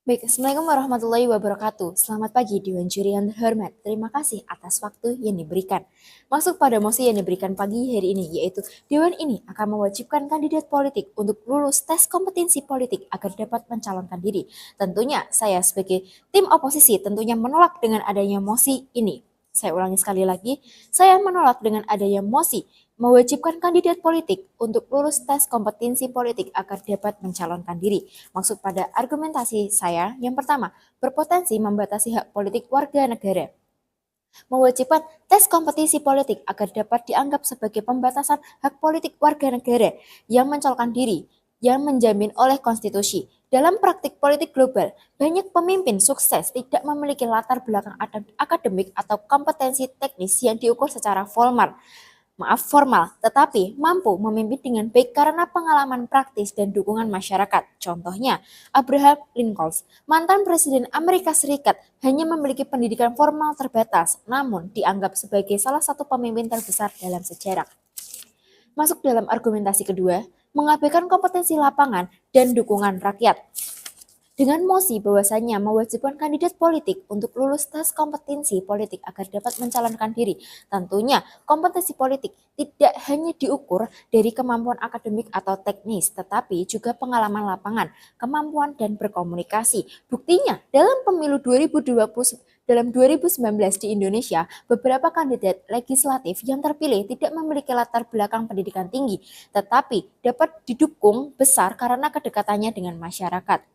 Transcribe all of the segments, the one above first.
Baik, Assalamualaikum warahmatullahi wabarakatuh. Selamat pagi Dewan Juri yang terhormat. Terima kasih atas waktu yang diberikan. Masuk pada mosi yang diberikan pagi hari ini, yaitu Dewan ini akan mewajibkan kandidat politik untuk lulus tes kompetensi politik agar dapat mencalonkan diri. Tentunya saya sebagai tim oposisi tentunya menolak dengan adanya mosi ini. Saya ulangi sekali lagi, saya menolak dengan adanya mosi mewajibkan kandidat politik untuk lulus tes kompetensi politik agar dapat mencalonkan diri. Maksud pada argumentasi saya yang pertama, berpotensi membatasi hak politik warga negara. Mewajibkan tes kompetisi politik agar dapat dianggap sebagai pembatasan hak politik warga negara yang mencalonkan diri yang menjamin oleh konstitusi. Dalam praktik politik global, banyak pemimpin sukses tidak memiliki latar belakang akademik atau kompetensi teknis yang diukur secara formal, tetapi mampu memimpin dengan baik karena pengalaman praktis dan dukungan masyarakat. Contohnya, Abraham Lincoln, mantan Presiden Amerika Serikat, hanya memiliki pendidikan formal terbatas, namun dianggap sebagai salah satu pemimpin terbesar dalam sejarah. Masuk dalam argumentasi kedua, mengabaikan kompetensi lapangan dan dukungan rakyat. Dengan mosi bahwasanya mewajibkan kandidat politik untuk lulus tes kompetensi politik agar dapat mencalonkan diri. Tentunya kompetensi politik tidak hanya diukur dari kemampuan akademik atau teknis, tetapi juga pengalaman lapangan, kemampuan dan berkomunikasi. Buktinya dalam pemilu 2019 di Indonesia, beberapa kandidat legislatif yang terpilih tidak memiliki latar belakang pendidikan tinggi, tetapi dapat didukung besar karena kedekatannya dengan masyarakat.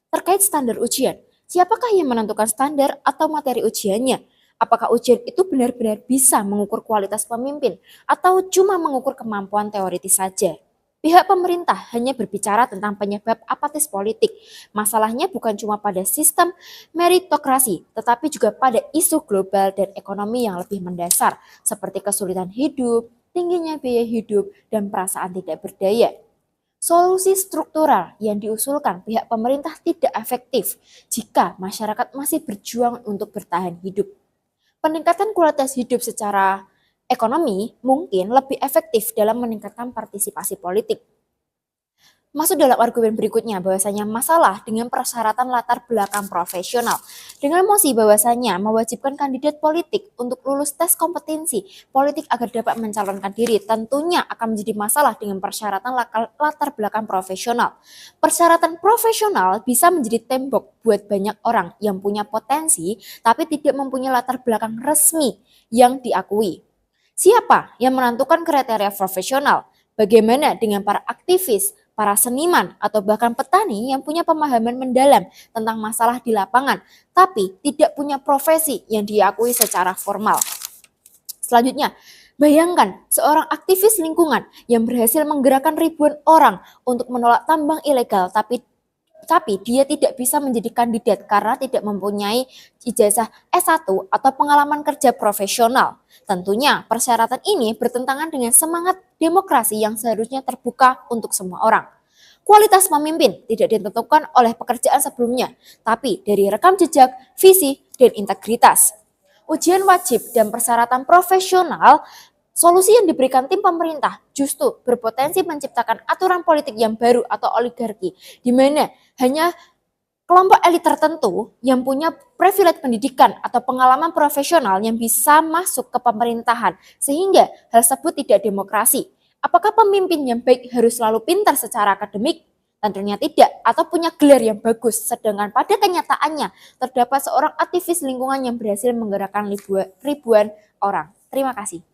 Terkait standar ujian, siapakah yang menentukan standar atau materi ujiannya? Apakah ujian itu benar-benar bisa mengukur kualitas pemimpin atau cuma mengukur kemampuan teoritis saja? Pihak pemerintah hanya berbicara tentang penyebab apatis politik. Masalahnya bukan cuma pada sistem meritokrasi, tetapi juga pada isu global dan ekonomi yang lebih mendasar, seperti kesulitan hidup, tingginya biaya hidup, dan perasaan tidak berdaya. Solusi struktural yang diusulkan pihak pemerintah tidak efektif jika masyarakat masih berjuang untuk bertahan hidup. Peningkatan kualitas hidup secara ekonomi mungkin lebih efektif dalam meningkatkan partisipasi politik. Masuk dalam argumen berikutnya bahwasanya masalah dengan persyaratan latar belakang profesional. Dengan mosi bahwasanya mewajibkan kandidat politik untuk lulus tes kompetensi politik agar dapat mencalonkan diri, tentunya akan menjadi masalah dengan persyaratan latar belakang profesional. Persyaratan profesional bisa menjadi tembok buat banyak orang yang punya potensi tapi tidak mempunyai latar belakang resmi yang diakui. Siapa yang menentukan kriteria profesional? Bagaimana dengan para aktivis, para seniman, atau bahkan petani yang punya pemahaman mendalam tentang masalah di lapangan, tapi tidak punya profesi yang diakui secara formal? Selanjutnya, bayangkan seorang aktivis lingkungan yang berhasil menggerakkan ribuan orang untuk menolak tambang ilegal, tapi dia tidak bisa menjadi kandidat karena tidak mempunyai ijazah S1 atau pengalaman kerja profesional. Tentunya persyaratan ini bertentangan dengan semangat demokrasi yang seharusnya terbuka untuk semua orang. Kualitas pemimpin tidak ditentukan oleh pekerjaan sebelumnya, tapi dari rekam jejak, visi, dan integritas. Ujian wajib dan persyaratan profesional. Solusi yang diberikan tim pemerintah justru berpotensi menciptakan aturan politik yang baru atau oligarki, di mana hanya kelompok elit tertentu yang punya privilege pendidikan atau pengalaman profesional yang bisa masuk ke pemerintahan, sehingga hal tersebut tidak demokrasi. Apakah pemimpin yang baik harus selalu pintar secara akademik? Tentunya tidak, atau punya gelar yang bagus, sedangkan pada kenyataannya terdapat seorang aktivis lingkungan yang berhasil menggerakkan ribuan orang. Terima kasih.